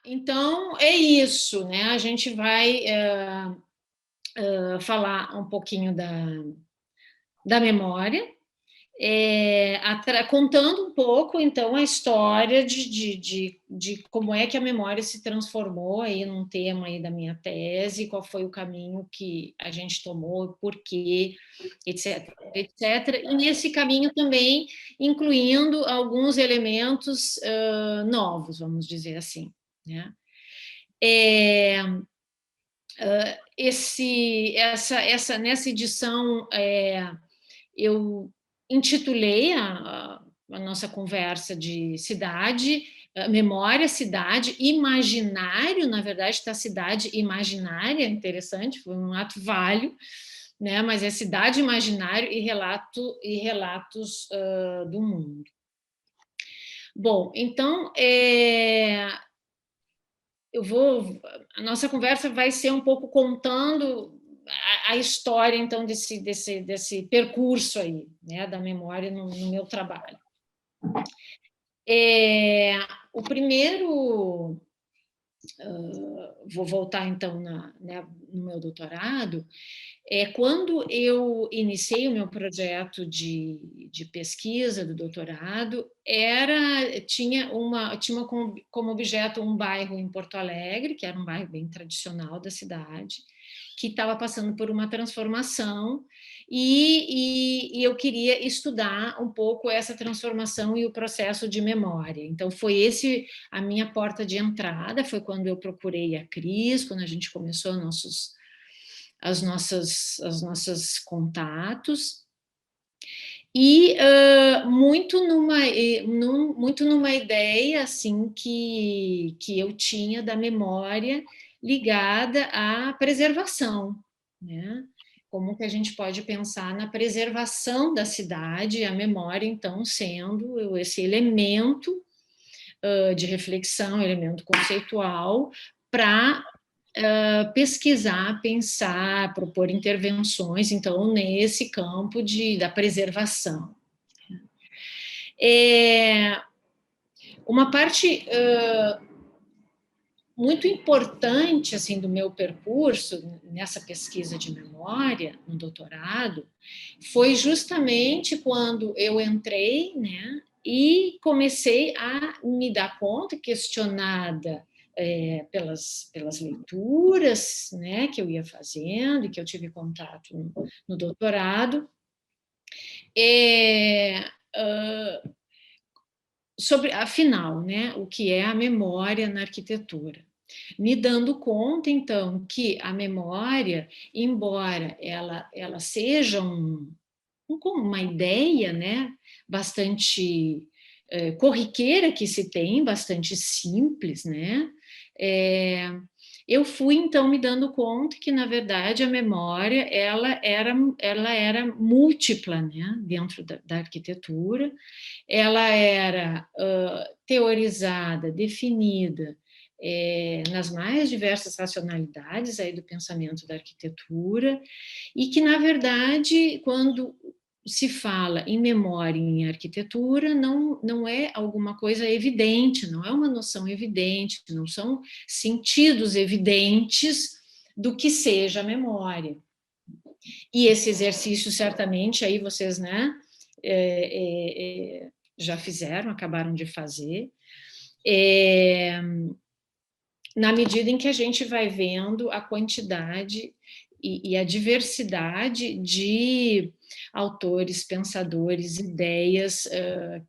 Então, é isso, né? A gente vai falar um pouquinho da memória, contando um pouco, então, a história de como é que a memória se transformou aí num tema aí da minha tese, qual foi o caminho que a gente tomou, por quê, etc, etc. E nesse caminho também incluindo alguns elementos novos, vamos dizer assim, né? É, nessa edição, eu intitulei a nossa conversa de cidade, memória, cidade, imaginário, na verdade está cidade imaginária, interessante, foi um ato falho, né? Mas é cidade imaginário e relatos do mundo. Bom, então a nossa conversa vai ser um pouco contando a história, então, desse percurso aí, né, da memória no meu trabalho. O primeiro, vou voltar então no meu doutorado, quando eu iniciei o meu projeto de pesquisa do doutorado, tinha como objeto um bairro em Porto Alegre, que era um bairro bem tradicional da cidade, que estava passando por uma transformação, e eu queria estudar um pouco essa transformação e o processo de memória. Então, foi esse a minha porta de entrada, foi quando eu procurei a Cris, quando a gente começou as nossas contatos, e muito numa ideia assim que eu tinha da memória ligada à preservação, né? Como que a gente pode pensar na preservação da cidade, a memória, então, sendo esse elemento de reflexão, elemento conceitual, para pesquisar, pensar, propor intervenções, então, nesse campo da preservação. Uma parte muito importante assim do meu percurso nessa pesquisa de memória no doutorado foi justamente quando eu entrei, né, e comecei a me dar conta, questionada pelas leituras, né, que eu ia fazendo e que eu tive contato no doutorado, sobre, afinal, né, o que é a memória na arquitetura. Me dando conta, então, que a memória, embora ela seja uma ideia, né, bastante corriqueira que se tem, bastante simples, né, eu fui então me dando conta que na verdade a memória ela era múltipla, né, dentro da arquitetura, ela era teorizada, definida nas mais diversas racionalidades aí do pensamento da arquitetura, e que, na verdade, quando se fala em memória em arquitetura, não é alguma coisa evidente, não é uma noção evidente, não são sentidos evidentes do que seja a memória. E esse exercício, certamente, aí vocês, né, já fizeram, acabaram de fazer, na medida em que a gente vai vendo a quantidade e a diversidade de autores, pensadores, ideias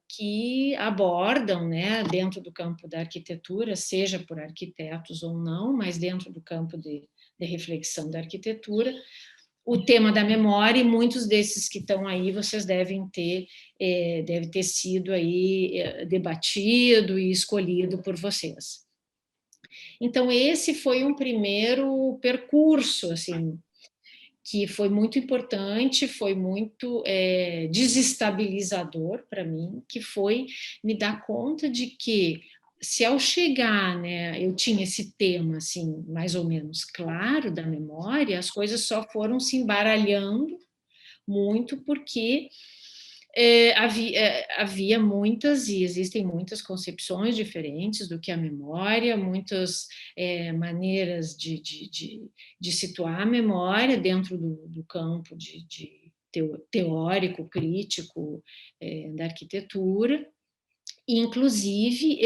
que abordam, né, dentro do campo da arquitetura, seja por arquitetos ou não, mas dentro do campo de reflexão da arquitetura, o tema da memória, e muitos desses que estão aí vocês deve ter sido aí debatido e escolhido por vocês. Então, esse foi um primeiro percurso, assim, que foi muito importante, foi muito desestabilizador para mim, que foi me dar conta de que, se ao chegar, né, eu tinha esse tema, assim, mais ou menos claro da memória, as coisas só foram se embaralhando muito, porque Havia muitas e existem muitas concepções diferentes do que é a memória, muitas maneiras de situar a memória dentro do campo teórico, crítico da arquitetura, inclusive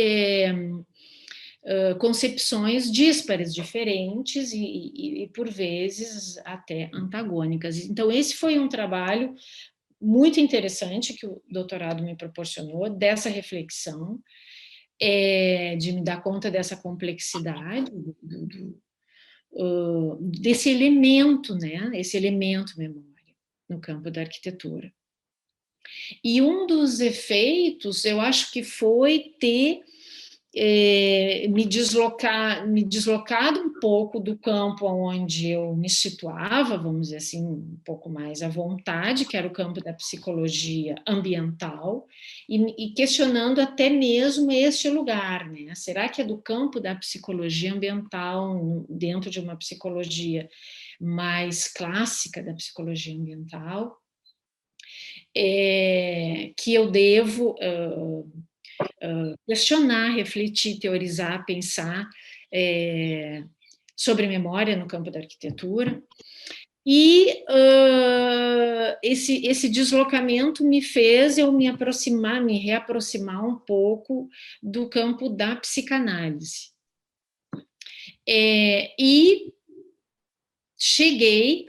concepções díspares, diferentes e, por vezes, até antagônicas. Então, esse foi um trabalho muito interessante que o doutorado me proporcionou, dessa reflexão, de me dar conta dessa complexidade, desse elemento, né? Esse elemento memória no campo da arquitetura. E um dos efeitos, eu acho que foi ter me deslocado um pouco do campo onde eu me situava, vamos dizer assim, um pouco mais à vontade, que era o campo da psicologia ambiental, e questionando até mesmo este lugar, né? Será que é do campo da psicologia ambiental, dentro de uma psicologia mais clássica da psicologia ambiental, que eu devo questionar, refletir, teorizar, pensar sobre memória no campo da arquitetura. E esse deslocamento me fez eu me reaproximar um pouco do campo da psicanálise. E cheguei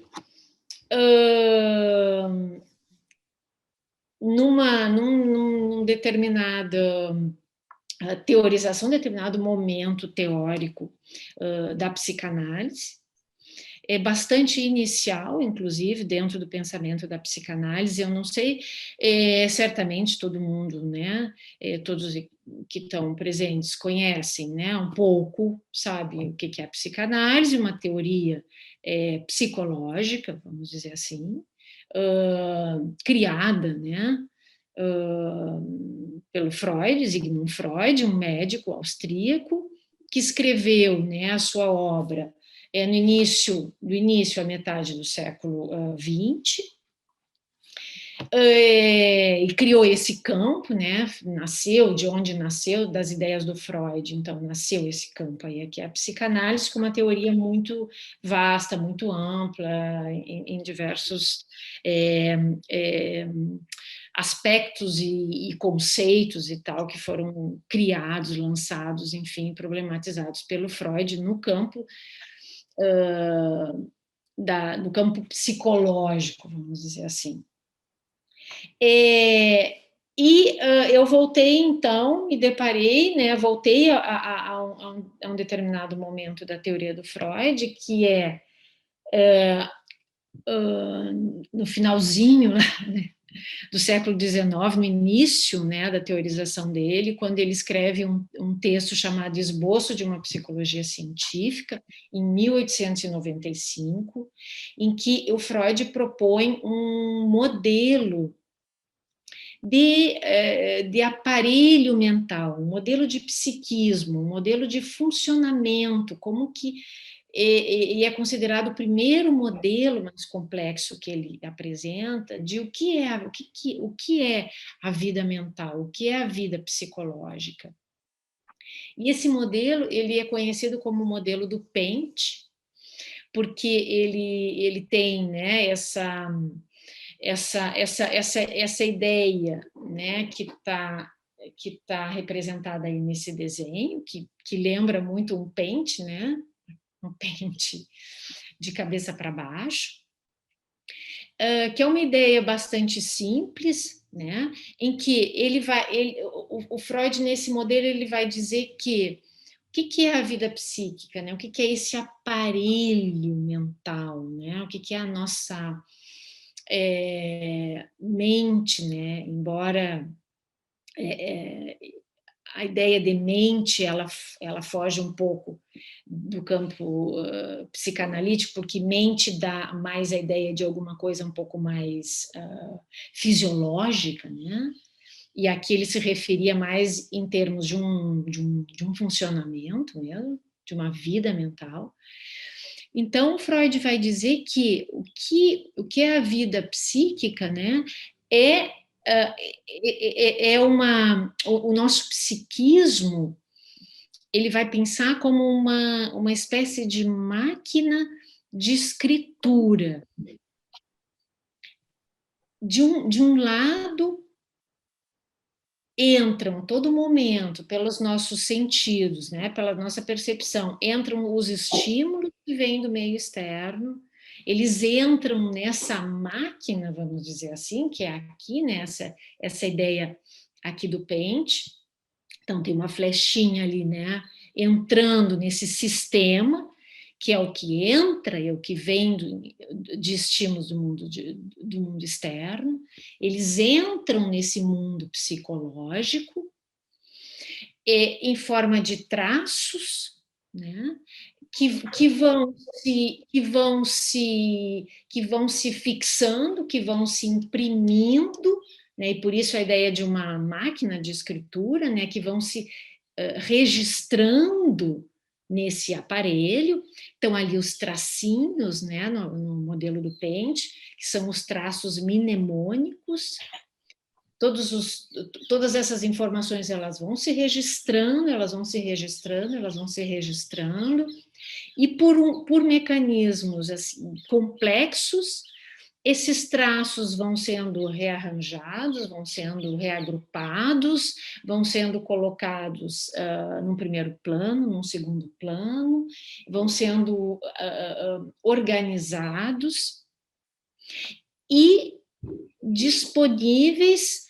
num determinado teorização, determinado momento teórico da psicanálise, bastante inicial, inclusive, dentro do pensamento da psicanálise. Eu não sei, certamente todo mundo, né, todos que estão presentes conhecem, né, um pouco, sabe o que é a psicanálise, uma teoria psicológica, vamos dizer assim, criada, né, pelo Freud, Sigmund Freud, um médico austríaco, que escreveu, né, a sua obra do início à metade do século XX, e criou esse campo, né, nasceu de onde nasceu, das ideias do Freud, então nasceu esse campo aí, que é a psicanálise, com uma teoria muito vasta, muito ampla, em diversos aspectos e conceitos e tal, que foram criados, lançados, enfim, problematizados pelo Freud no campo do campo psicológico, vamos dizer assim. Eu voltei, então, me deparei, né, voltei a um determinado momento da teoria do Freud, que no finalzinho, né, do século XIX, no início, né, da teorização dele, quando ele escreve um texto chamado Esboço de uma Psicologia Científica, em 1895, em que o Freud propõe um modelo de aparelho mental, um modelo de psiquismo, um modelo de funcionamento, como que e é considerado o primeiro modelo mais complexo que ele apresenta de o que é a vida mental, o que é a vida psicológica. E esse modelo ele é conhecido como o modelo do Pente, porque ele tem, né, essa ideia, né, que tá representada aí nesse desenho, que lembra muito um pente, né, um pente de cabeça para baixo, que é uma ideia bastante simples, né, em que o Freud, nesse modelo, ele vai dizer que o que é a vida psíquica, né, o que é esse aparelho mental, né, o que é a nossa mente, né, embora a ideia de mente ela foge um pouco do campo psicanalítico, porque mente dá mais a ideia de alguma coisa um pouco mais fisiológica, né? E aqui ele se referia mais em termos de um funcionamento mesmo, de uma vida mental. Então, Freud vai dizer que o que é a vida psíquica, né, é o nosso psiquismo, ele vai pensar como uma espécie de máquina de escritura. De um lado, entram todo momento, pelos nossos sentidos, né, pela nossa percepção, entram os estímulos que vêm do meio externo, eles entram nessa máquina, vamos dizer assim, que é aqui, né, essa ideia aqui do pente. Então, tem uma flechinha ali, né, entrando nesse sistema, que é o que entra, é o que vem de estímulos do mundo externo. Eles entram nesse mundo psicológico em forma de traços, né, que vão se fixando, que vão se imprimindo, né, e por isso a ideia de uma máquina de escritura, né, que vão se registrando nesse aparelho. Então, ali os tracinhos, né, no modelo do Pente, que são os traços mnemônicos. Todas essas informações, elas vão se registrando, elas vão se registrando, elas vão se registrando, e por mecanismos assim, complexos, esses traços vão sendo rearranjados, vão sendo reagrupados, vão sendo colocados num primeiro plano, num segundo plano, vão sendo organizados e disponíveis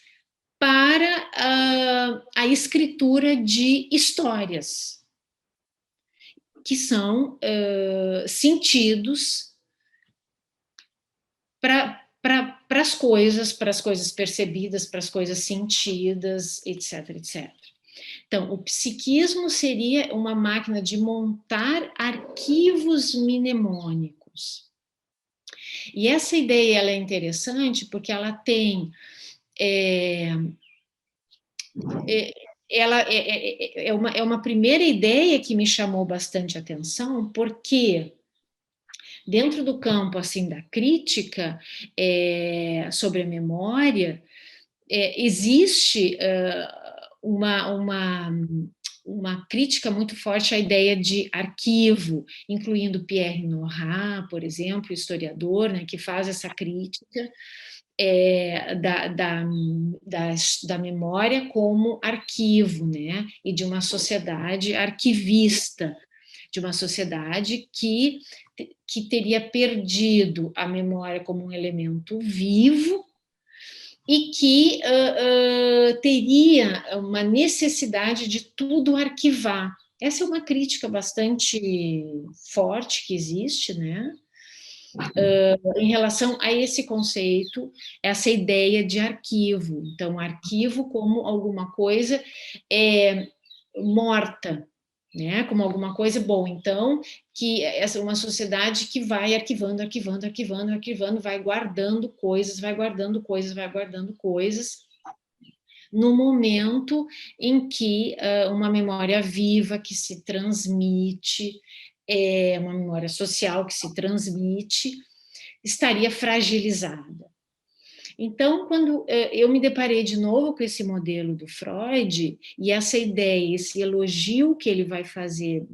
para a escritura de histórias, que são sentidos para as coisas percebidas, para as coisas sentidas, etc, etc. Então, o psiquismo seria uma máquina de montar arquivos mnemônicos. E essa ideia ela é interessante porque ela tem ela é uma primeira ideia que me chamou bastante atenção, porque dentro do campo assim da crítica sobre a memória, existe uma crítica muito forte à ideia de arquivo, incluindo Pierre Nora, por exemplo, historiador, né, que faz essa crítica da memória como arquivo, né, e de uma sociedade arquivista, de uma sociedade que teria perdido a memória como um elemento vivo e que teria uma necessidade de tudo arquivar. Essa é uma crítica bastante forte que existe, né? Em relação a esse conceito, essa ideia de arquivo. Então, arquivo como alguma coisa morta, né? Como alguma coisa, bom, então, que essa é uma sociedade que vai arquivando, arquivando, arquivando, arquivando, vai guardando coisas, vai guardando coisas, vai guardando coisas, no momento em que uma memória viva que se transmite, uma memória social que se transmite, estaria fragilizada. Então, quando eu me deparei de novo com esse modelo do Freud, e essa ideia, esse elogio que ele vai fazer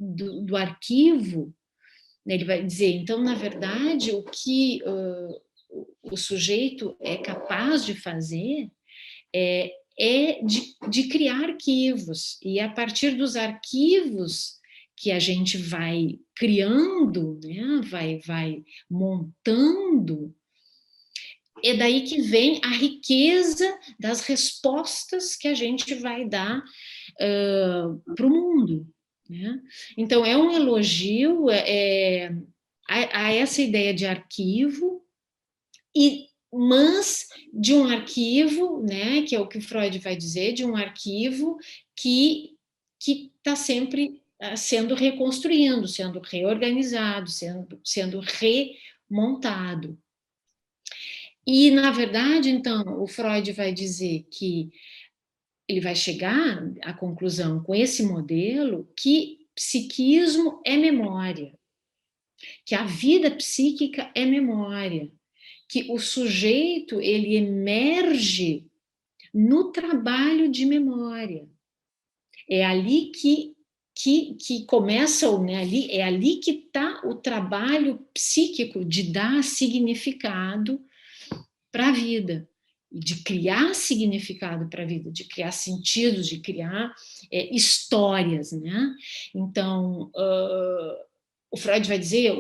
do arquivo, né, ele vai dizer, então, na verdade, o que o sujeito é capaz de fazer de criar arquivos, e a partir dos arquivos que a gente vai criando, né, vai montando, é daí que vem a riqueza das respostas que a gente vai dar para o mundo, né? Então, é um elogio a essa ideia de arquivo, mas de um arquivo, né, que é o que Freud vai dizer, de um arquivo que está sempre sendo reconstruindo, sendo reorganizado, sendo remontado. E, na verdade, então, o Freud vai dizer que ele vai chegar à conclusão, com esse modelo, que psiquismo é memória, que a vida psíquica é memória, que o sujeito ele emerge no trabalho de memória. É ali que começa, né, é ali que está o trabalho psíquico de dar significado para a vida, de criar significado para a vida, de criar sentidos, de criar histórias, né? Então, o Freud vai dizer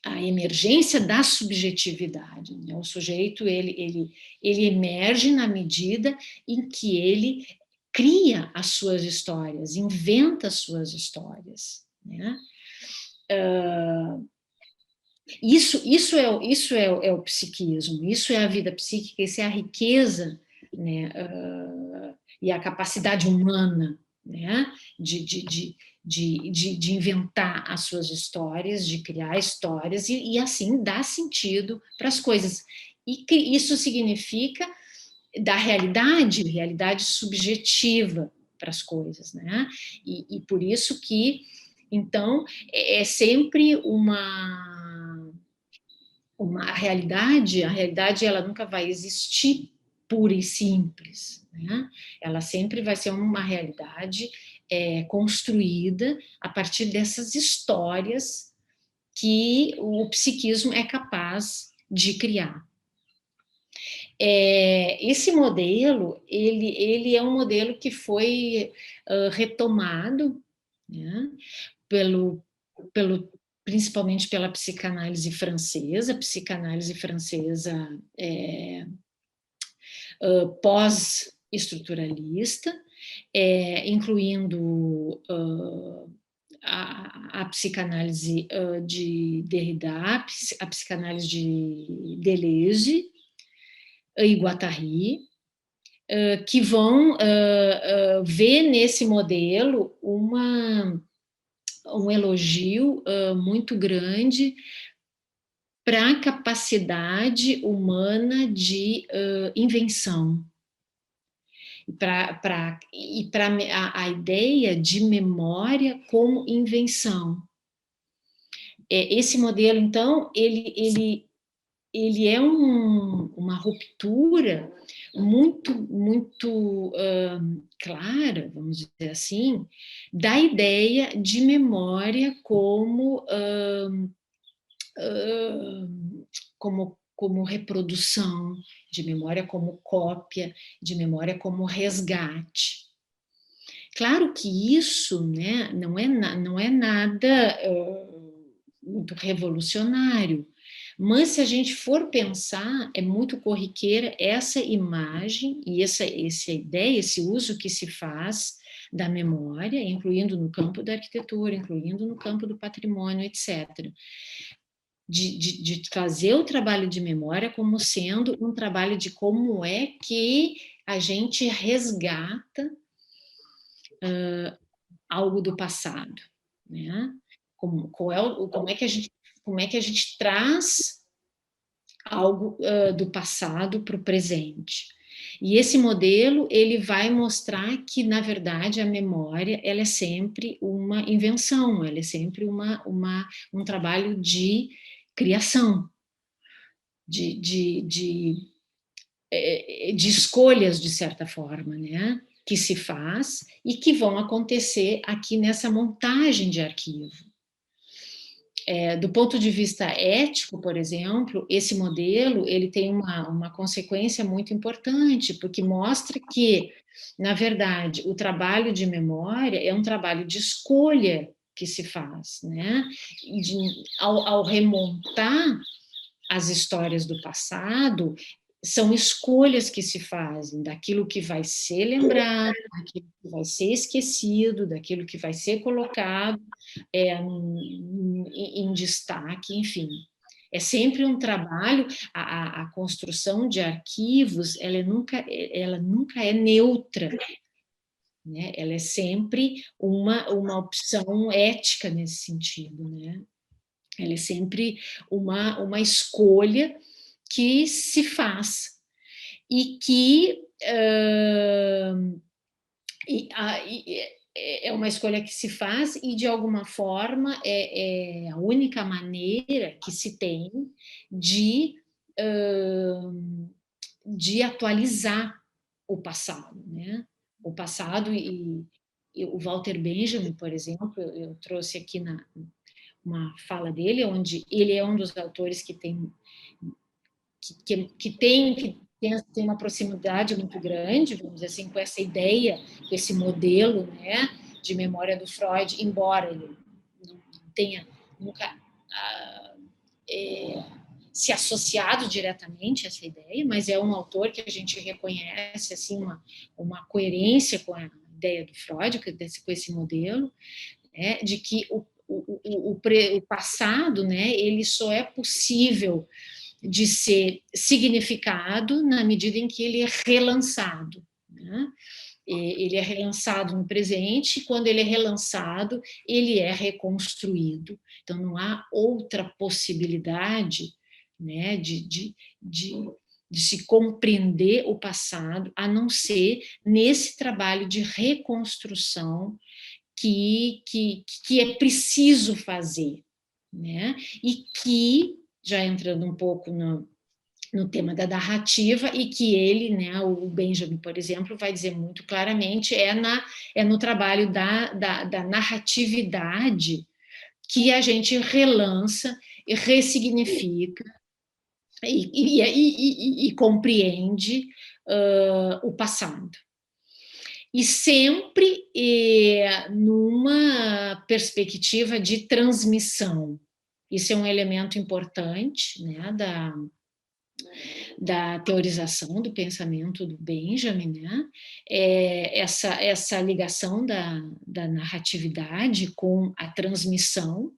a emergência da subjetividade, né? O sujeito ele emerge na medida em que ele cria as suas histórias, inventa as suas histórias, né? Isso é o psiquismo, isso é a vida psíquica, isso é a riqueza, né, e a capacidade humana, né, de inventar as suas histórias, de criar histórias e assim dar sentido para as coisas. E que isso significa dar realidade subjetiva para as coisas, né? E por isso que, então, é sempre uma realidade, a realidade ela nunca vai existir pura e simples, né? Ela sempre vai ser uma realidade construída a partir dessas histórias que o psiquismo é capaz de criar. Esse modelo, ele é um modelo que foi retomado, né, pelo principalmente pela psicanálise francesa, pós-estruturalista, incluindo a psicanálise de Derrida, a psicanálise de Deleuze e Guattari, que vão ver nesse modelo um elogio muito grande para a capacidade humana de invenção e para a ideia de memória como invenção. Esse modelo, então, ele é uma ruptura muito clara, vamos dizer assim, da ideia de memória como reprodução, de memória como cópia, de memória como resgate. Claro que isso, né, não é nada muito revolucionário, mas se a gente for pensar, é muito corriqueira essa imagem e essa ideia, esse uso que se faz da memória, incluindo no campo da arquitetura, incluindo no campo do patrimônio, etc. De trazer o trabalho de memória como sendo um trabalho de como é que a gente resgata algo do passado, né? Como é que a gente traz algo do passado para o presente. E esse modelo ele vai mostrar que, na verdade, a memória ela é sempre uma invenção, ela é sempre um trabalho de criação, de escolhas, de certa forma, né? Que se faz e que vão acontecer aqui nessa montagem de arquivo. Do ponto de vista ético, por exemplo, esse modelo ele tem uma consequência muito importante, porque mostra que, na verdade, o trabalho de memória é um trabalho de escolha que se faz, né? Ao remontar as histórias do passado, são escolhas que se fazem daquilo que vai ser lembrado, daquilo que vai ser esquecido, daquilo que vai ser colocado em destaque, enfim. É sempre um trabalho, a construção de arquivos, ela nunca é neutra, né? Ela é sempre uma opção ética nesse sentido, né? Ela é sempre uma escolha que se faz e que é uma escolha que se faz e, de alguma forma, é a única maneira que se tem de, de atualizar o passado, né? O passado e o Walter Benjamin, por exemplo, eu trouxe aqui uma fala dele, onde ele é um dos autores que tem tem uma proximidade muito grande, vamos dizer assim, com essa ideia, com esse modelo, né, de memória do Freud, embora ele não tenha nunca se associado diretamente a essa ideia, mas é um autor que a gente reconhece assim uma coerência com a ideia do Freud, com esse modelo, né, de que o passado, né, ele só é possível de ser significado na medida em que ele é relançado, né? Ele é relançado no presente, e quando ele é relançado, ele é reconstruído. Então, não há outra possibilidade, né, de se compreender o passado, a não ser nesse trabalho de reconstrução que é preciso fazer, né? E que, já entrando um pouco no tema da narrativa, e que ele, né, o Benjamin, por exemplo, vai dizer muito claramente, é no trabalho da narratividade que a gente relança e ressignifica e compreende o passado. E sempre numa perspectiva de transmissão. Isso é um elemento importante, né, da teorização do pensamento do Benjamin, né? Essa ligação da narratividade com a transmissão,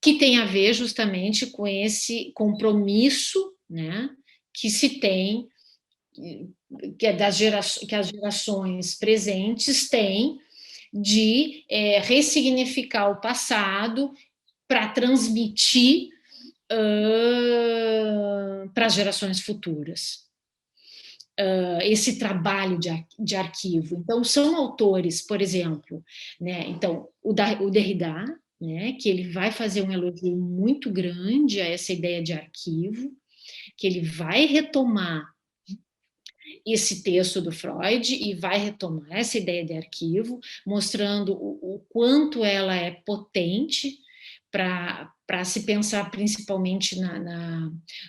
que tem a ver justamente com esse compromisso, né, que se tem, que as gerações presentes têm de ressignificar o passado para transmitir para as gerações futuras. Esse trabalho de arquivo. Então, são autores, por exemplo, né, então, o Derrida, né, que ele vai fazer um elogio muito grande a essa ideia de arquivo, que ele vai retomar esse texto do Freud e vai retomar essa ideia de arquivo, mostrando o quanto ela é potente para se pensar principalmente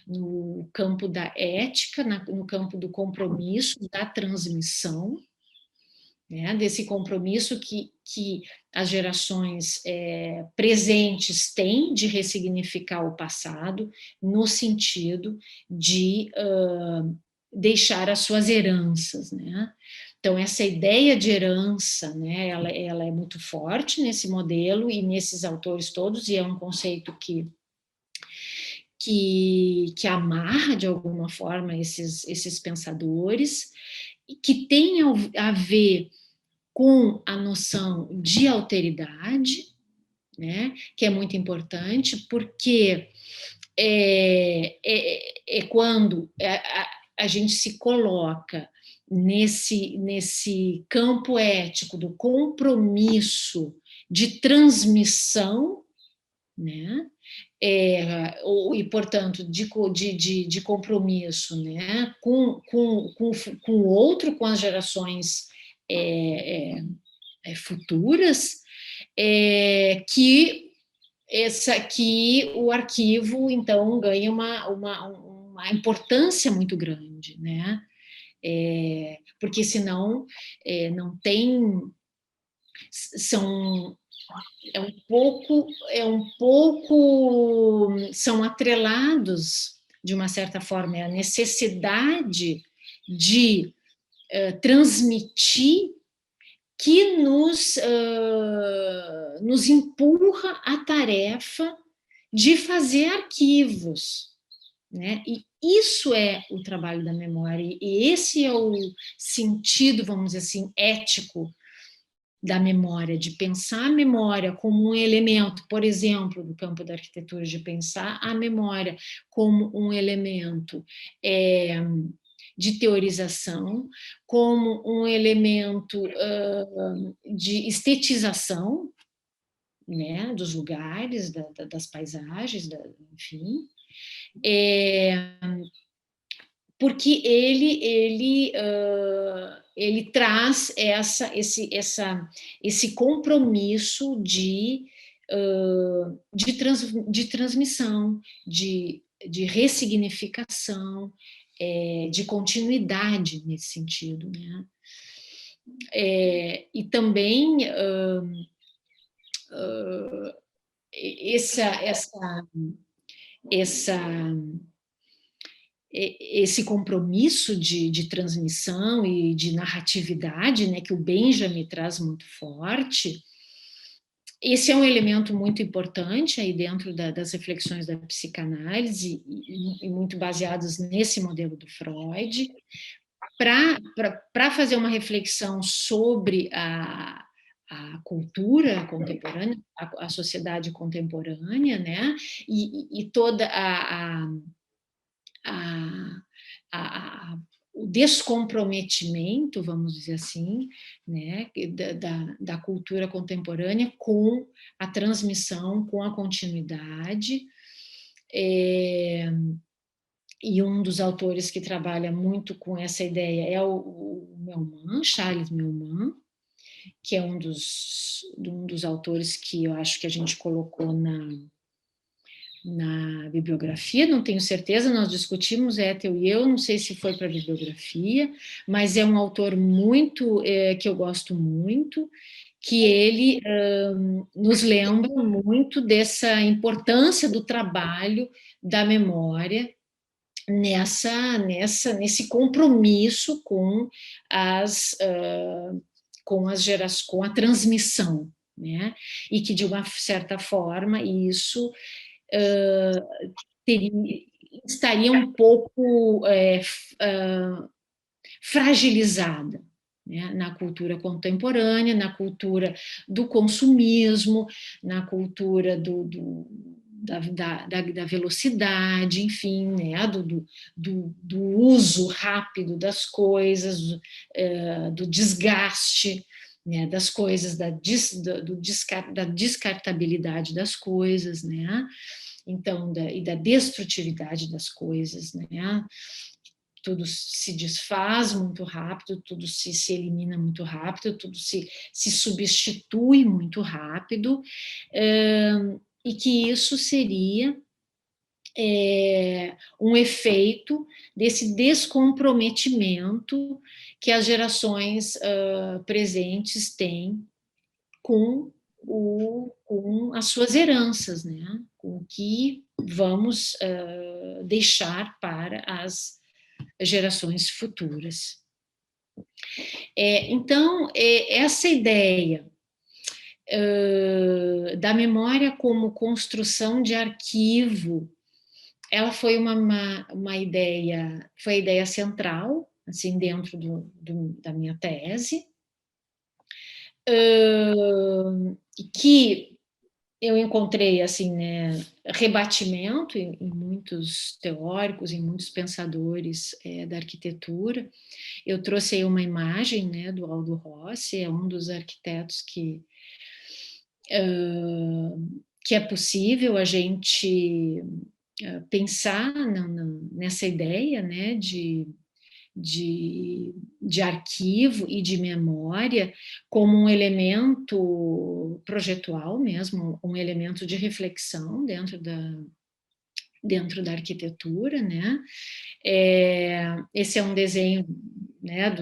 no campo da ética, no campo do compromisso, da transmissão, né, desse compromisso que as gerações presentes têm de ressignificar o passado, no sentido de deixar as suas heranças, né? Então, essa ideia de herança, né, ela é muito forte nesse modelo e nesses autores todos, e é um conceito que amarra, de alguma forma, esses pensadores, que tem a ver com a noção de alteridade, né, que é muito importante, porque quando a gente se coloca nesse campo ético do compromisso de transmissão, né? E, portanto, de compromisso, né? com o outro, com as gerações futuras, que o arquivo, então, ganha uma importância muito grande, né? Porque senão não tem, são atrelados de uma certa forma, a necessidade de transmitir que nos empurra a tarefa de fazer arquivos, né? E isso é o trabalho da memória, e esse é o sentido, vamos dizer assim, ético da memória, de pensar a memória como um elemento, por exemplo, do campo da arquitetura, de pensar a memória como um elemento de teorização, como um elemento de estetização, né, dos lugares, das paisagens, enfim, porque ele traz esse compromisso de transmissão, de ressignificação, de continuidade nesse sentido, né? E também esse compromisso de transmissão e de narratividade, né, que o Benjamin traz muito forte. Esse é um elemento muito importante aí dentro das reflexões da psicanálise e muito baseados nesse modelo do Freud, para fazer uma reflexão sobre a cultura contemporânea, a sociedade contemporânea, né? E toda o descomprometimento, vamos dizer assim, né, da cultura contemporânea com a transmissão, com a continuidade. E um dos autores que trabalha muito com essa ideia é o Millman, Charles Millman, que é um dos autores que eu acho que a gente colocou na bibliografia, não tenho certeza, nós discutimos, Ethel e eu, não sei se foi para a bibliografia, mas é um autor muito, que eu gosto muito, que ele nos lembra muito dessa importância do trabalho da memória nesse compromisso com com a transmissão, né? E que, de uma certa forma, isso estaria um pouco fragilizada, né, na cultura contemporânea, na cultura do consumismo, na cultura da velocidade, enfim, né, do uso rápido das coisas, do desgaste, né, das coisas, da descartabilidade das coisas, né? Então, e da destrutividade das coisas, né? Tudo se desfaz muito rápido, tudo se elimina muito rápido, tudo se substitui muito rápido, e que isso seria um efeito desse descomprometimento que as gerações presentes têm com as suas heranças, né? Com o que vamos deixar para as gerações futuras. Então, essa ideia da memória como construção de arquivo, ela foi uma ideia, foi a ideia central, assim, dentro da minha tese, que eu encontrei, assim, né, rebatimento em muitos teóricos, em muitos pensadores da arquitetura. Eu trouxe aí uma imagem, né, do Aldo Rossi, é um dos arquitetos que é possível a gente pensar nessa ideia, né, de arquivo e de memória como um elemento projetual mesmo, um elemento de reflexão dentro da arquitetura, né? Esse é um desenho, né,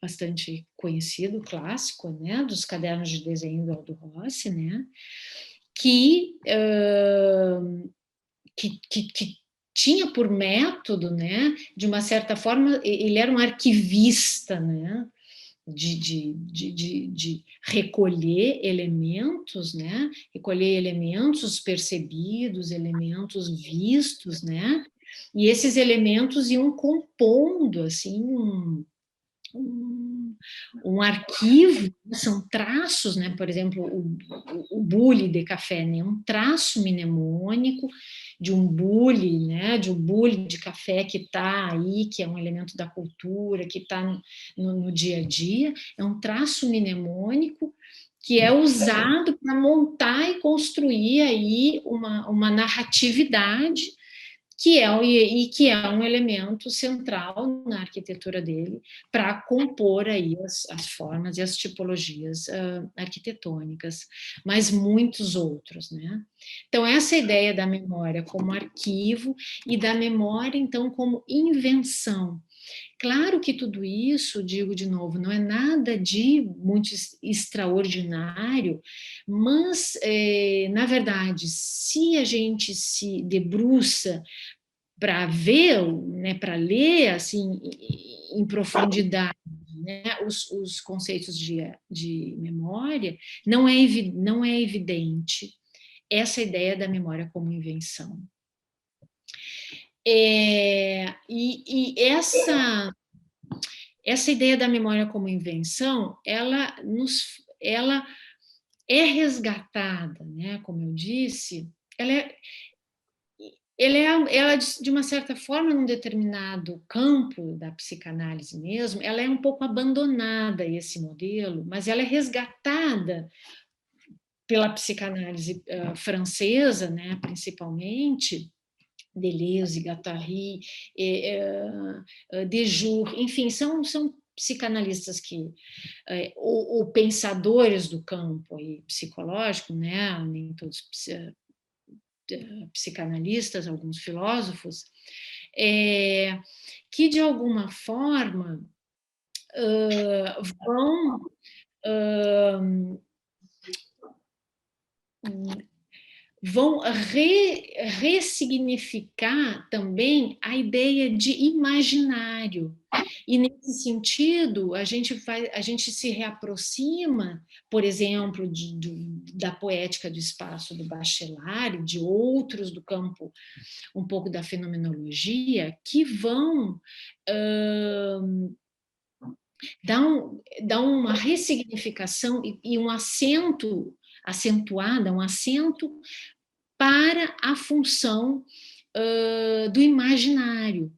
bastante conhecido, clássico, né, dos cadernos de desenho do Aldo Rossi, né, que tinha por método, né, de uma certa forma, ele era um arquivista, né, de recolher elementos, né, recolher elementos percebidos, elementos vistos, né, e esses elementos iam compondo, assim, um, um arquivo, são traços, né? Por exemplo, o bule de café, né? Um traço mnemônico de um bule, né? De um bule de café que está aí, que é um elemento da cultura, que está no dia a dia, é um traço mnemônico que é usado para montar e construir aí uma narratividade que é um elemento central na arquitetura dele para compor aí as formas e as tipologias arquitetônicas, mas muitos outros, né? Então, essa ideia da memória como arquivo e da memória, então, como invenção. Claro que tudo isso, digo de novo, não é nada de muito extraordinário, mas, na verdade, se a gente se debruça para ver, né, para ler assim em profundidade, né, os conceitos de memória, não é evidente essa ideia da memória como invenção. Essa ideia da memória como invenção, ela é resgatada, né, como eu disse, ela, de uma certa forma, num determinado campo da psicanálise mesmo, ela é um pouco abandonada, esse modelo, mas ela é resgatada pela psicanálise francesa, né, principalmente, Deleuze, Guattari, Dejour, enfim, são psicanalistas ou pensadores do campo aí, psicológico, né, nem todos psicanalistas, alguns filósofos, que de alguma forma vão ressignificar também a ideia de imaginário. E nesse sentido, a gente se reaproxima, por exemplo, da poética do espaço do Bachelard, de outros do campo um pouco da fenomenologia, que vão dar uma ressignificação e um acento acentuada, um acento para a função do imaginário,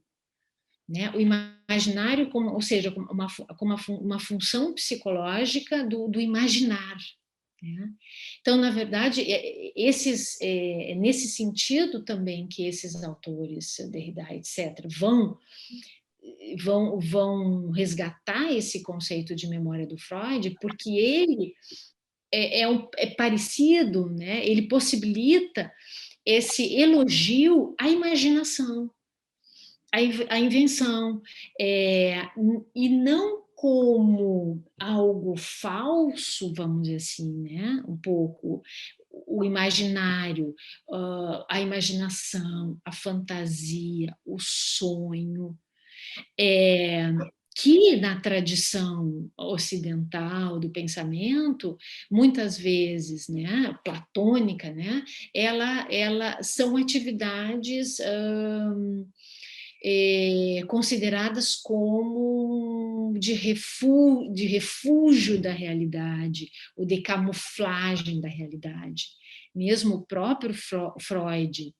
né? O imaginário, ou seja, como uma função psicológica do imaginar. Né? Então, na verdade, nesse sentido também que esses autores, Derrida, etc., vão resgatar esse conceito de memória do Freud, porque ele é parecido, né? Ele possibilita esse elogio à imaginação, à invenção, e não como algo falso, vamos dizer assim, né? Um pouco o imaginário, a imaginação, a fantasia, o sonho, que na tradição ocidental do pensamento, muitas vezes, né, platônica, né, ela são atividades consideradas como de refúgio da realidade, ou de camuflagem da realidade. Mesmo o próprio Freud,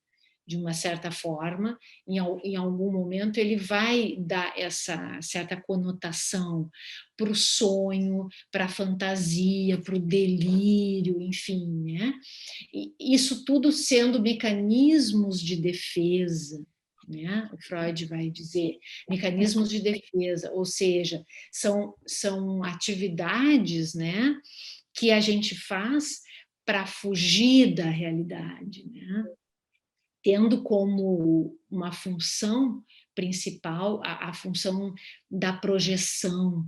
de uma certa forma, em algum momento, ele vai dar essa certa conotação para o sonho, para a fantasia, para o delírio, enfim, né? E isso tudo sendo mecanismos de defesa, né? O Freud vai dizer mecanismos de defesa, ou seja, são atividades, né, que a gente faz para fugir da realidade, né? Tendo como uma função principal a função da projeção.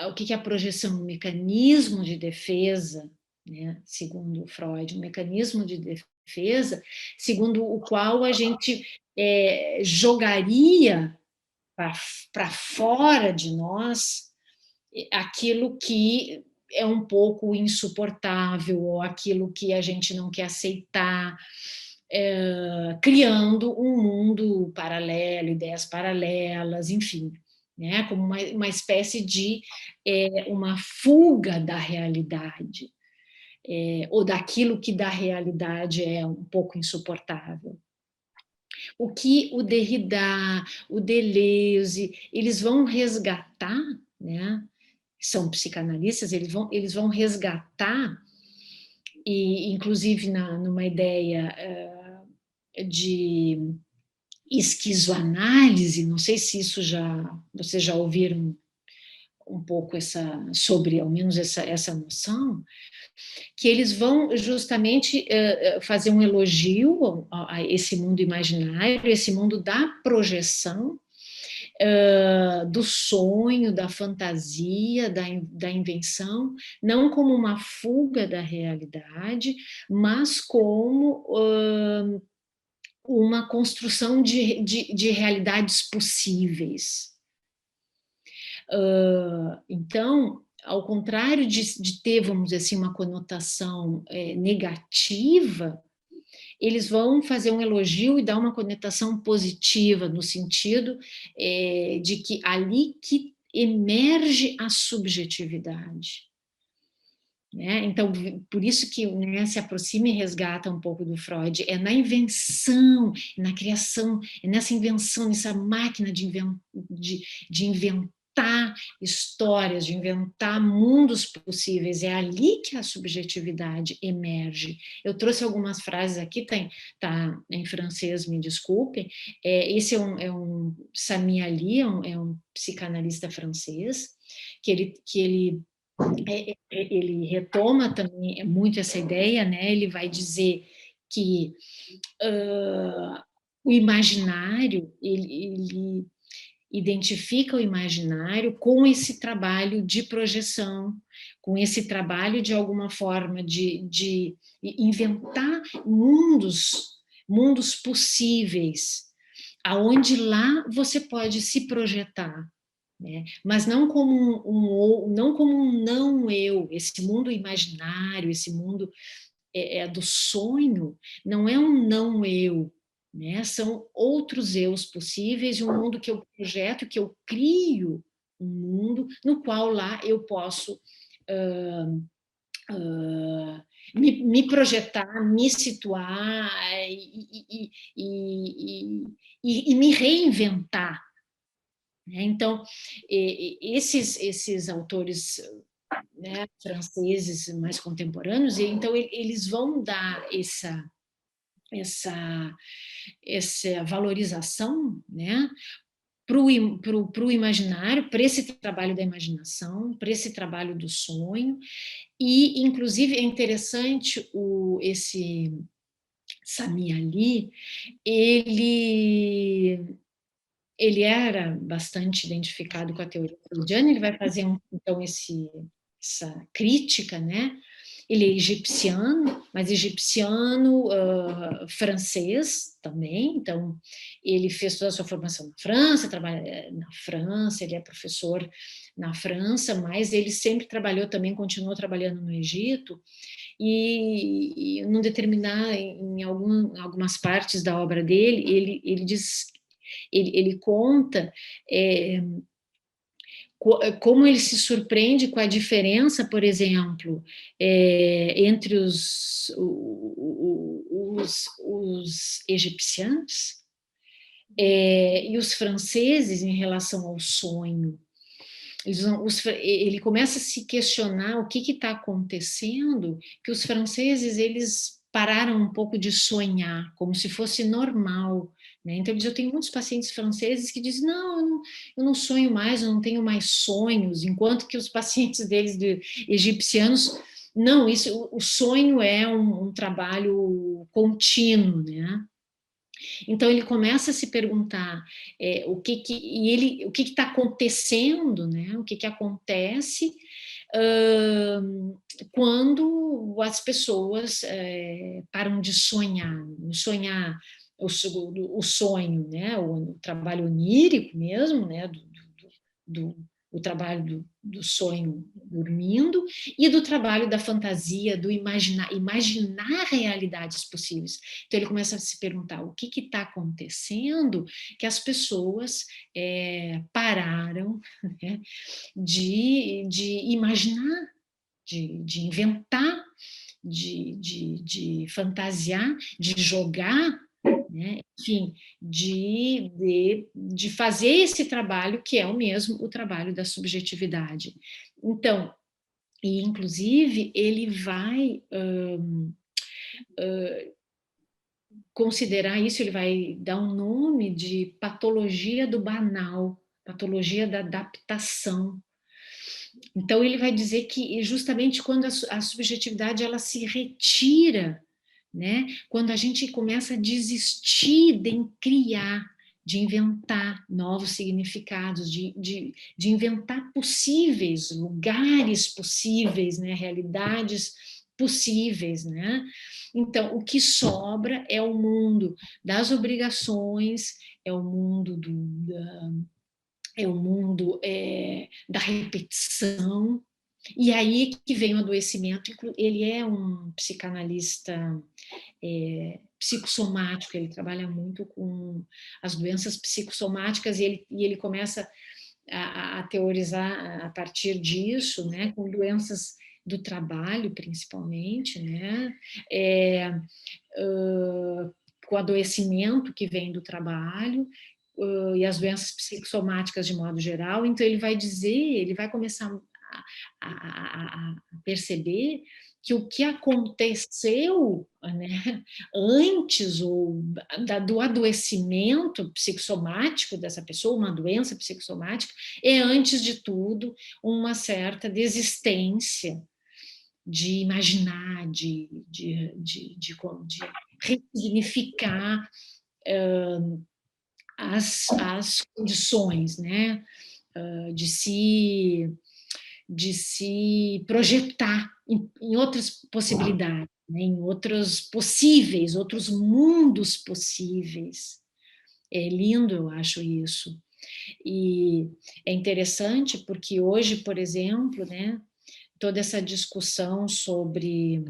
O que é a projeção? Um mecanismo de defesa, né? Segundo Freud, um mecanismo de defesa, segundo o qual a gente jogaria para fora de nós aquilo que é um pouco insuportável, ou aquilo que a gente não quer aceitar, criando um mundo paralelo, ideias paralelas, enfim, né, como uma espécie de uma fuga da realidade, ou daquilo que da realidade é um pouco insuportável. O que o Derrida, o Deleuze, eles vão resgatar, né, são psicanalistas, eles vão resgatar, e inclusive numa ideia de esquizoanálise, não sei se isso vocês já ouviram um pouco sobre, ao menos, essa noção, que eles vão justamente fazer um elogio a esse mundo imaginário, esse mundo da projeção, do sonho, da fantasia, da invenção, não como uma fuga da realidade, mas como uma construção de realidades possíveis. Então, ao contrário de ter, vamos dizer assim, uma conotação negativa, eles vão fazer um elogio e dar uma conotação positiva, no sentido de que ali que emerge a subjetividade. Né? Então, por isso que, né, se aproxima e resgata um pouco do Freud, é na invenção, na criação, é nessa invenção, nessa máquina de inventar histórias, de inventar mundos possíveis, é ali que a subjetividade emerge. Eu trouxe algumas frases aqui, tá em francês, me desculpem, esse é um Sami Ali, é um psicanalista francês, que ele retoma também muito essa ideia, né? Ele vai dizer que o imaginário, ele identifica o imaginário com esse trabalho de projeção, com esse trabalho, de alguma forma, de inventar mundos possíveis, aonde lá você pode se projetar, né? Mas não como não como um não eu, esse mundo imaginário, esse mundo do sonho, não é um não eu, né? São outros eus possíveis e um mundo que eu projeto, que eu crio, um mundo no qual lá eu posso me projetar, me situar e me reinventar, né? Então, esses autores, né, franceses mais contemporâneos, então eles vão dar essa, essa valorização, né, para o imaginário, para esse trabalho da imaginação, para esse trabalho do sonho, e inclusive é interessante esse Sami Ali, ele era bastante identificado com a teoria freudiana, ele vai fazer então essa crítica, né? Ele é egipciano, mas egipciano francês também, então ele fez toda a sua formação na França, trabalha na França, ele é professor na França, mas ele sempre trabalhou também, continuou trabalhando no Egito, e num determinar, em algumas partes da obra dele, ele diz, ele conta como ele se surpreende com a diferença, por exemplo, entre os egipcianos e os franceses em relação ao sonho. Ele começa a se questionar o que está acontecendo, que os franceses, eles pararam um pouco de sonhar, como se fosse normal, né? Então, eu tenho muitos pacientes franceses que dizem, não, eu não sonho mais, eu não tenho mais sonhos, enquanto que os pacientes deles, egipcianos, não, o sonho é um trabalho contínuo, né? Então ele começa a se perguntar o que está acontecendo, né? O que acontece quando as pessoas param de sonhar, o sonho, né? O trabalho onírico mesmo, né? o trabalho do sonho dormindo e do trabalho da fantasia, do imaginar realidades possíveis. Então ele começa a se perguntar o que está acontecendo que as pessoas pararam, né, de imaginar, de inventar, de fantasiar, de jogar, né? Enfim, de fazer esse trabalho que é o mesmo o trabalho da subjetividade. Então, e inclusive ele vai considerar isso, ele vai dar um nome de patologia do banal, patologia da adaptação. Então ele vai dizer que justamente quando a subjetividade ela se retira, né? Quando a gente começa a desistir de criar, de inventar novos significados, de inventar possíveis, lugares possíveis, né? Realidades possíveis, né? Então, o que sobra é o mundo das obrigações, é o mundo da repetição, e aí que vem o adoecimento. Ele é um psicanalista psicossomático, ele trabalha muito com as doenças psicossomáticas e ele começa a teorizar a partir disso, né, com doenças do trabalho, principalmente, né, com o adoecimento que vem do trabalho, e as doenças psicossomáticas de modo geral. Então ele vai dizer, ele vai começar a perceber que o que aconteceu, né, antes do adoecimento psicossomático dessa pessoa, uma doença psicossomática, é, antes de tudo, uma certa desistência de imaginar, de ressignificar as condições, né, de se projetar em outras possibilidades, né, em outros possíveis, outros mundos possíveis. É lindo, eu acho isso. E é interessante porque hoje, por exemplo, né, toda essa discussão sobre,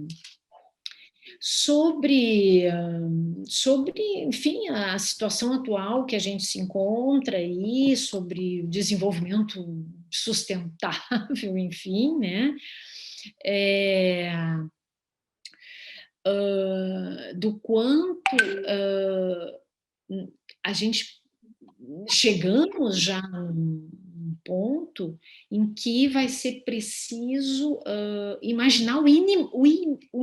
enfim, a situação atual que a gente se encontra aí, sobre desenvolvimento sustentável, enfim, né? Do quanto a gente chegamos já num ponto em que vai ser preciso imaginar o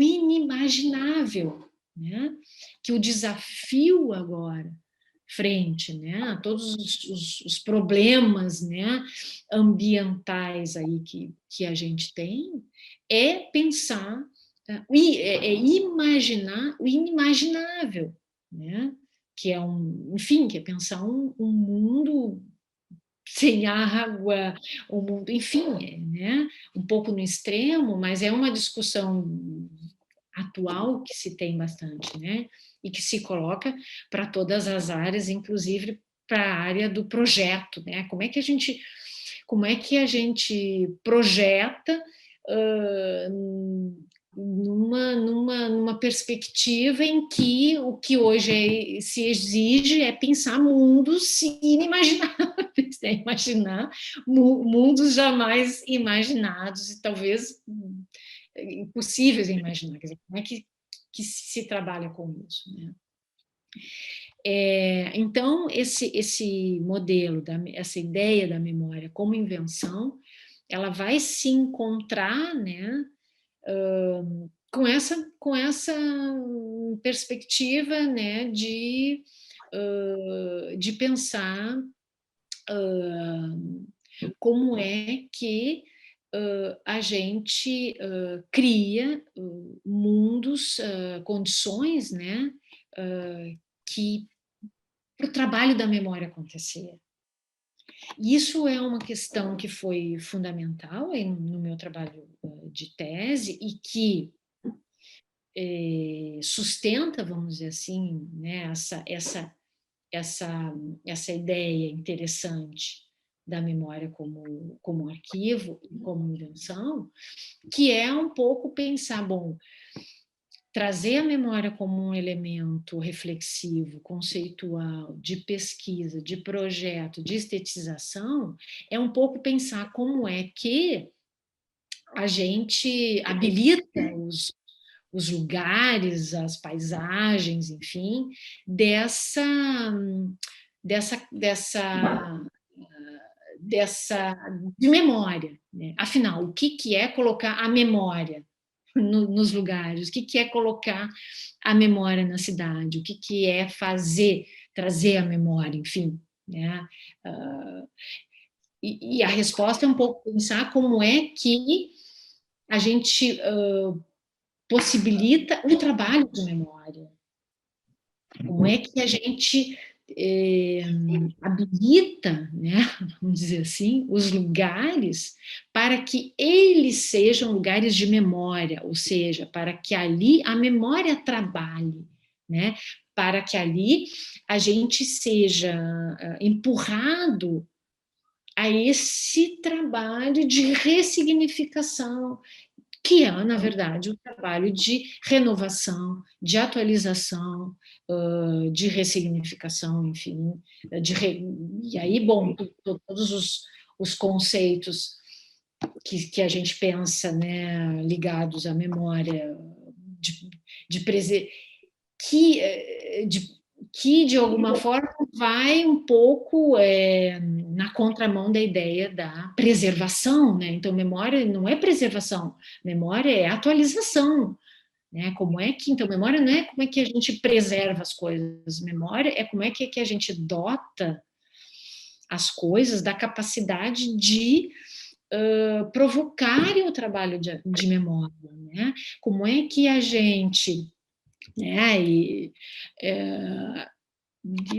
inimaginável, né? Que o desafio agora frente, né, a todos os problemas, né, ambientais aí que a gente tem, é pensar, imaginar o inimaginável, né? Que é enfim, que é pensar um mundo sem água, um mundo, enfim, né? Um pouco no extremo, mas é uma discussão atual que se tem bastante, né? E que se coloca para todas as áreas, inclusive para a área do projeto, né? Como é que a gente projeta numa perspectiva em que o que hoje se exige é pensar mundos inimagináveis, né? Imaginar mundos jamais imaginados e talvez impossíveis de imaginar. Quer dizer, como é que se trabalha com isso, né? Então, esse modelo, essa ideia da memória como invenção, ela vai se encontrar, né, com essa perspectiva, né, de pensar como é que a gente cria mundos, condições, né, que para o trabalho da memória acontecer. Isso é uma questão que foi fundamental no meu trabalho de tese e que sustenta, vamos dizer assim, né, essa ideia interessante da memória como arquivo, como invenção, que é um pouco pensar, bom, trazer a memória como um elemento reflexivo, conceitual, de pesquisa, de projeto, de estetização, é um pouco pensar como é que a gente habilita os lugares, as paisagens, enfim, dessa, dessa, dessa de memória. Né? Afinal, o que é colocar a memória nos lugares? O que é colocar a memória na cidade? O que é trazer a memória, enfim. Né? E a resposta é um pouco pensar como é que a gente possibilita o trabalho de memória. Como é que a gente habilita, né, vamos dizer assim, os lugares para que eles sejam lugares de memória, ou seja, para que ali a memória trabalhe, né, para que ali a gente seja empurrado a esse trabalho de ressignificação, que é, na verdade, o trabalho de renovação, de atualização, de ressignificação, enfim. E aí, bom, todos os conceitos que a gente pensa, né, ligados à memória, de, de, que, de alguma forma vai um pouco na contramão da ideia da preservação, né? Então, memória não é preservação, memória é atualização, né? Como é que, então, memória não é como é que a gente preserva as coisas, memória é como é que a gente dota as coisas da capacidade de provocarem o trabalho de memória, né? Como é que a gente, né? E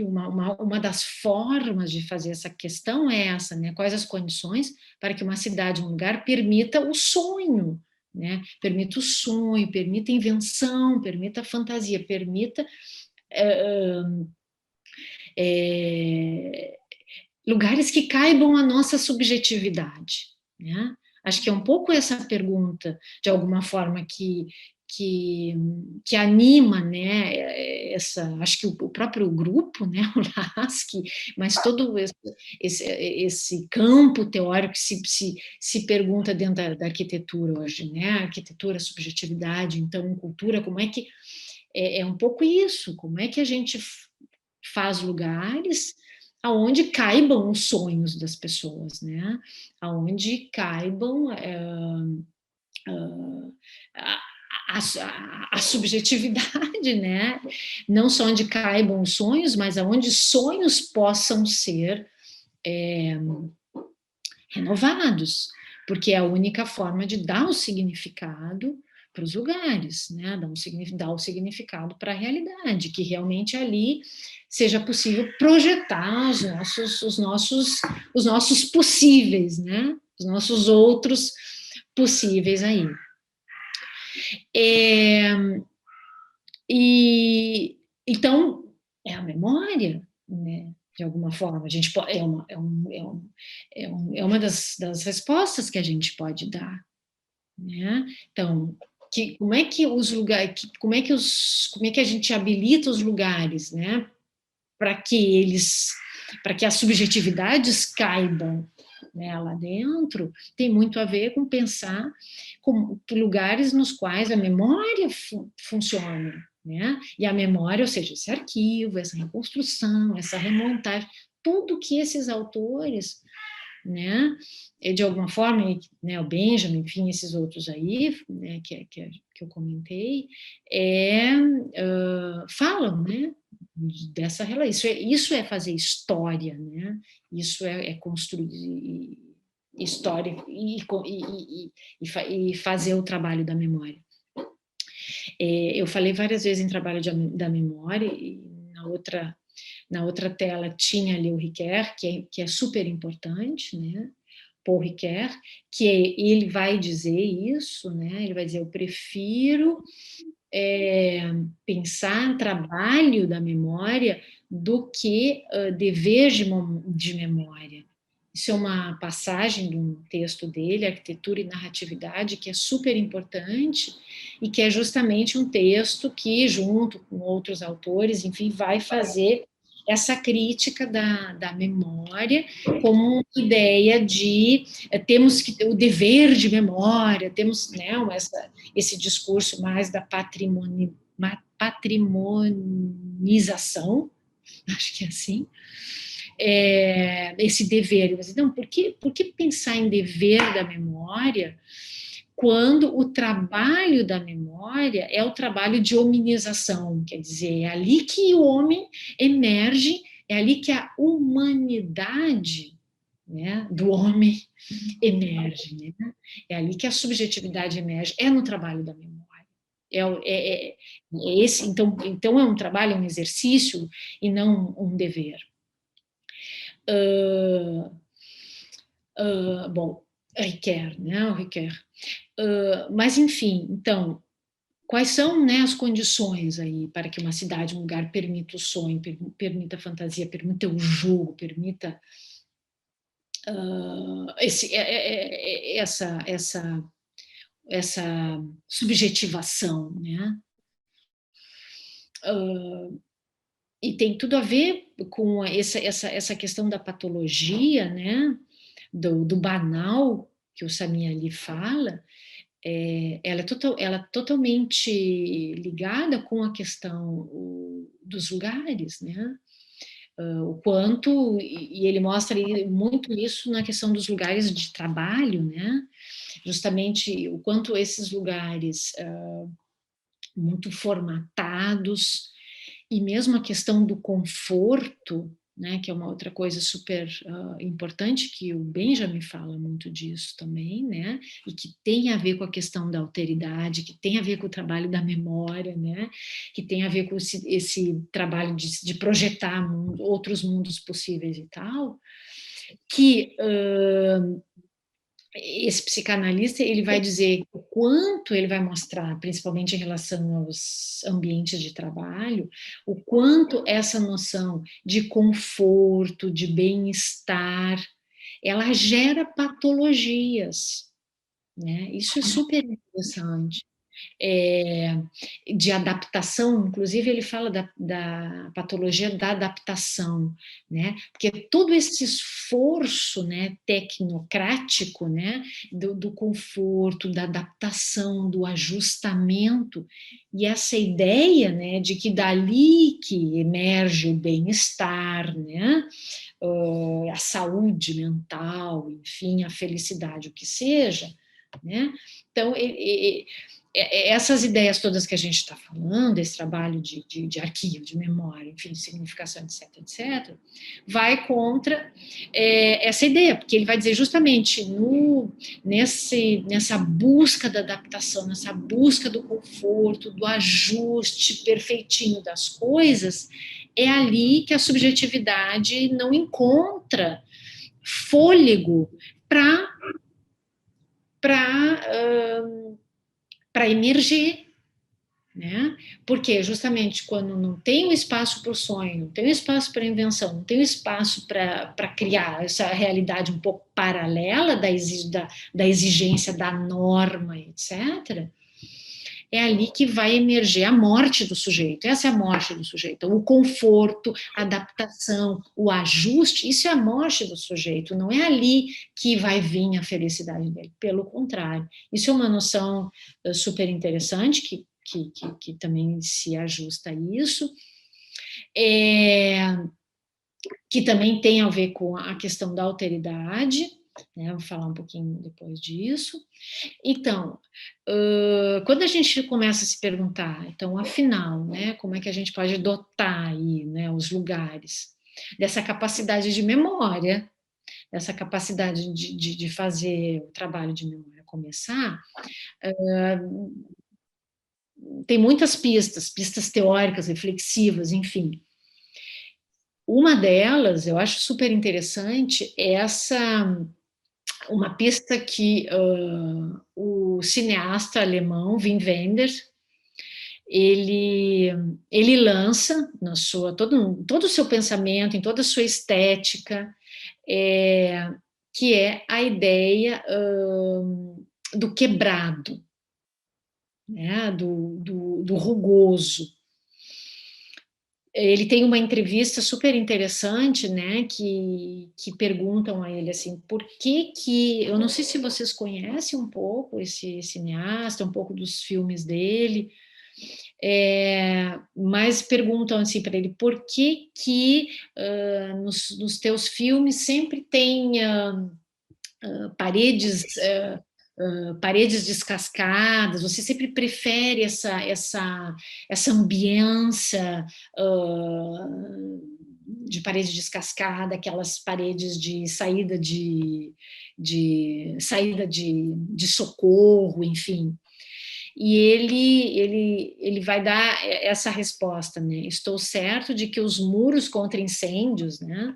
uma das formas de fazer essa questão é essa, né? Quais as condições para que uma cidade, um lugar, permita o sonho, né? Permita o sonho, permita a invenção, permita a fantasia, permita lugares que caibam a nossa subjetividade, né? Acho que é um pouco essa pergunta, de alguma forma, que anima, né, acho que o próprio grupo, né, o LASC, mas todo esse campo teórico que se pergunta dentro da arquitetura hoje, né, arquitetura, subjetividade, então, cultura, como é que, é um pouco isso, como é que a gente faz lugares aonde caibam os sonhos das pessoas, né, aonde caibam a, a subjetividade, né? Não só onde caibam os sonhos, mas aonde sonhos possam ser renovados, porque é a única forma de dar o significado para os lugares, né? Dar o significado para a realidade, que realmente ali seja possível projetar os nossos possíveis, né? Os nossos outros possíveis aí. É, e então é a memória, né? De alguma forma, a gente pode, é uma das respostas que a gente pode dar, né? Então, como é que os lugares, como é que a gente habilita os lugares, né? Para que as subjetividades caibam, né, lá dentro, tem muito a ver com pensar como lugares nos quais a memória funciona, né? E a memória, ou seja, esse arquivo, essa reconstrução, essa remontagem, tudo que esses autores, né, de alguma forma, né, o Benjamin, enfim, esses outros aí, né, que eu comentei, falam, né, dessa relação. Isso é fazer história, né? Isso é construir história e fazer o trabalho da memória. Eu falei várias vezes em trabalho da memória, e na outra tela tinha ali o Ricoeur, que é super importante, né? Paul Ricoeur, que ele vai dizer isso, né? Ele vai dizer: eu prefiro pensar trabalho da memória do que dever de memória, Isso é uma passagem de um texto dele, Arquitetura e Narratividade, que é super importante e que é justamente um texto que, junto com outros autores, enfim, vai fazer essa crítica da memória como uma ideia de temos que ter o dever de memória, temos, né, esse discurso mais da patrimonização, acho que é assim, esse dever. Não, por que pensar em dever da memória quando o trabalho da memória é o trabalho de hominização? Quer dizer, é ali que o homem emerge, é ali que a humanidade, né, do homem emerge, né? É ali que a subjetividade emerge, é no trabalho da memória. Esse, então é um trabalho, é um exercício e não um dever. Bom, requer, né? O requer. Mas, enfim, então, quais são, né, as condições aí para que uma cidade, um lugar, permita o sonho, permita a fantasia, permita o jogo, permita essa subjetivação, né? E tem tudo a ver com essa questão da patologia, né? Do banal, que o Samir ali fala, ela é totalmente ligada com a questão dos lugares, né? O quanto, e ele mostra muito isso na questão dos lugares de trabalho, né? Justamente o quanto esses lugares muito formatados, e mesmo a questão do conforto, né, que é uma outra coisa super importante, que o Benjamin fala muito disso também, né, e que tem a ver com a questão da alteridade, que tem a ver com o trabalho da memória, né, que tem a ver com esse trabalho de projetar outros mundos possíveis e tal, que esse psicanalista ele vai dizer o quanto ele vai mostrar, principalmente em relação aos ambientes de trabalho, o quanto essa noção de conforto, de bem-estar, ela gera patologias, né? Isso é super interessante é, de adaptação, inclusive ele fala da patologia da adaptação, né? Porque todo esse esforço, né, tecnocrático, né, do conforto, da adaptação, do ajustamento, e essa ideia, né, de que dali que emerge o bem-estar, né, a saúde mental, enfim, a felicidade, o que seja, né? Então, essas ideias todas que a gente está falando, esse trabalho de arquivo, de memória, enfim, de significação, etc., etc., vai contra essa ideia, porque ele vai dizer justamente nessa busca da adaptação, nessa busca do conforto, do ajuste perfeitinho das coisas, é ali que a subjetividade não encontra fôlego para emergir, né? Porque justamente quando não tem o espaço para o sonho, não tem o espaço para a invenção, não tem o espaço para criar essa realidade um pouco paralela da exigência da norma, etc., é ali que vai emerger a morte do sujeito. Essa é a morte do sujeito. O conforto, a adaptação, o ajuste, isso é a morte do sujeito. Não é ali que vai vir a felicidade dele. Pelo contrário. Isso é uma noção super interessante que também se ajusta a isso. Que também tem a ver com a questão da alteridade, né? Vou falar um pouquinho depois disso. Então, quando a gente começa a se perguntar, então, afinal, né, como é que a gente pode dotar aí, né, os lugares dessa capacidade de memória, dessa capacidade de fazer o trabalho de memória começar, tem muitas pistas teóricas, reflexivas, enfim. Uma delas, eu acho super interessante, é uma pista que o cineasta alemão Wim Wenders ele, ele lança todo o seu pensamento, em toda a sua estética, é, que é a ideia do quebrado, né, do rugoso. Ele tem uma entrevista super interessante, né, que perguntam a ele assim, por que que, eu não sei se vocês conhecem um pouco esse cineasta, um pouco dos filmes dele, mas perguntam assim para ele, por que que nos teus filmes sempre tem paredes paredes descascadas, você sempre prefere essa ambiência de parede descascada, aquelas paredes de socorro, enfim. E ele vai dar essa resposta, né? Estou certo de que os muros contra incêndios, né,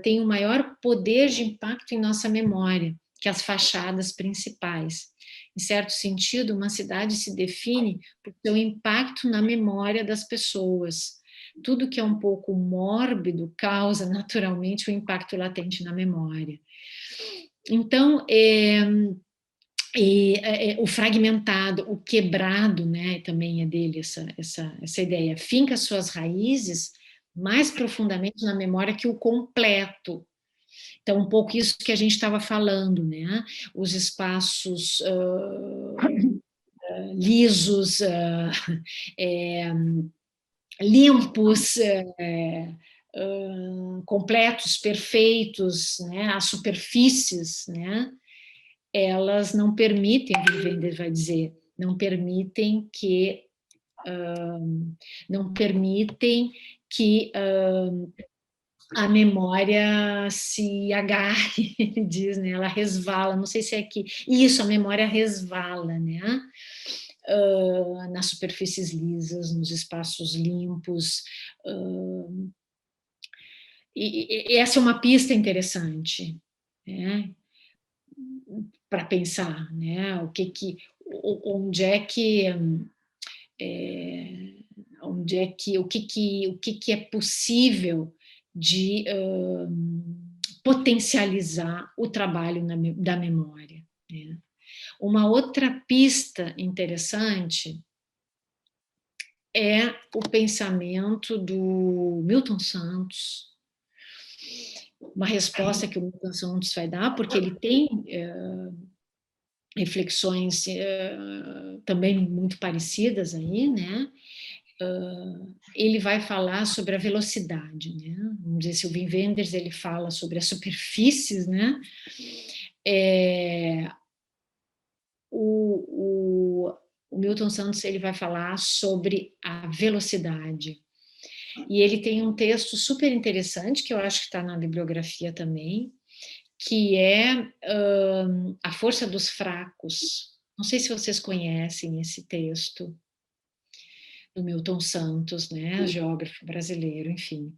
têm o maior poder de impacto em nossa memória que as fachadas principais. Em certo sentido, uma cidade se define por seu impacto na memória das pessoas. Tudo que é um pouco mórbido causa naturalmente um impacto latente na memória. Então, o fragmentado, o quebrado, né, também é dele essa ideia. Finca suas raízes mais profundamente na memória que o completo. Então, um pouco isso que a gente estava falando, né? Os espaços lisos, limpos, completos, perfeitos, né? As superfícies, né? Elas não permitem, o Wenders vai dizer, não permitem que não permitem que a memória se agarre, ele diz, né? Ela resvala, não sei se é que isso, a memória resvala, né? Nas superfícies lisas, nos espaços limpos. E essa é uma pista interessante, né? Para pensar, né? Onde é que o que é possível de potencializar o trabalho da memória, né? Uma outra pista interessante é o pensamento do Milton Santos, uma resposta que o Milton Santos vai dar, porque ele tem reflexões também muito parecidas aí, né? Ele vai falar sobre a velocidade, né? Vamos dizer, se o Wim Wenders ele fala sobre as superfícies, né? O Milton Santos ele vai falar sobre a velocidade. E ele tem um texto super interessante, que eu acho que está na bibliografia também, que é A Força dos Fracos. Não sei se vocês conhecem esse texto do Milton Santos, né, geógrafo brasileiro, enfim.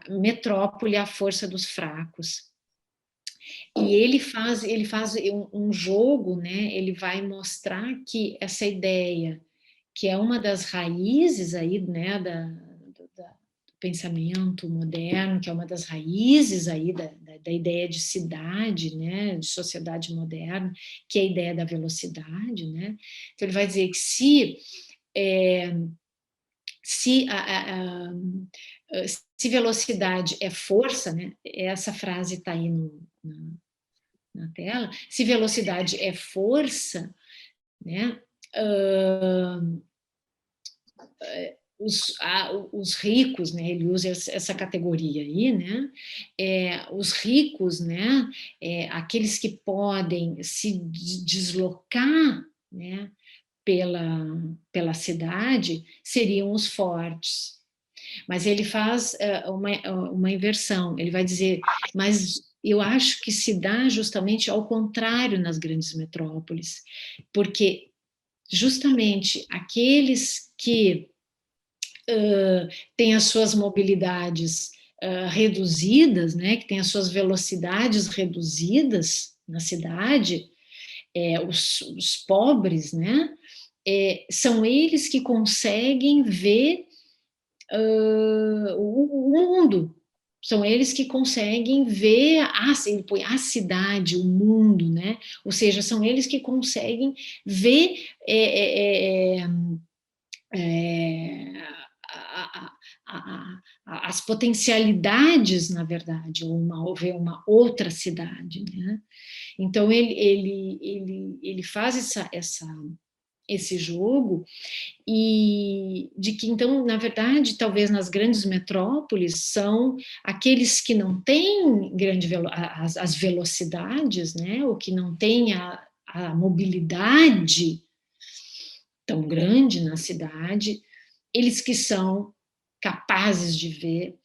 Metrópole, a força dos fracos. E ele faz um jogo, né, ele vai mostrar que essa ideia, que é uma das raízes aí, né, do pensamento moderno, que é uma das raízes aí da ideia de cidade, né, de sociedade moderna, que é a ideia da velocidade, né? Então ele vai dizer que se, se velocidade é força, né? Essa frase está aí na tela. Se velocidade é força, né? Os ricos, né? Ele usa essa categoria aí, né? Os ricos, né? Aqueles que podem se deslocar, né? Pela cidade seriam os fortes. Mas ele faz uma inversão, ele vai dizer, mas eu acho que se dá justamente ao contrário nas grandes metrópoles, porque justamente aqueles que têm as suas mobilidades reduzidas, né, que têm as suas velocidades reduzidas na cidade, os pobres, né, são eles que conseguem ver o mundo, são eles que conseguem ver ele põe a cidade, o mundo, né? Ou seja, são eles que conseguem ver é, a, as potencialidades, na verdade, ou ver uma outra cidade, né? Então ele faz esse jogo, e de que, então, na verdade, talvez nas grandes metrópoles são aqueles que não têm as velocidades, né, ou que não têm a mobilidade tão grande na cidade, eles que são capazes de ver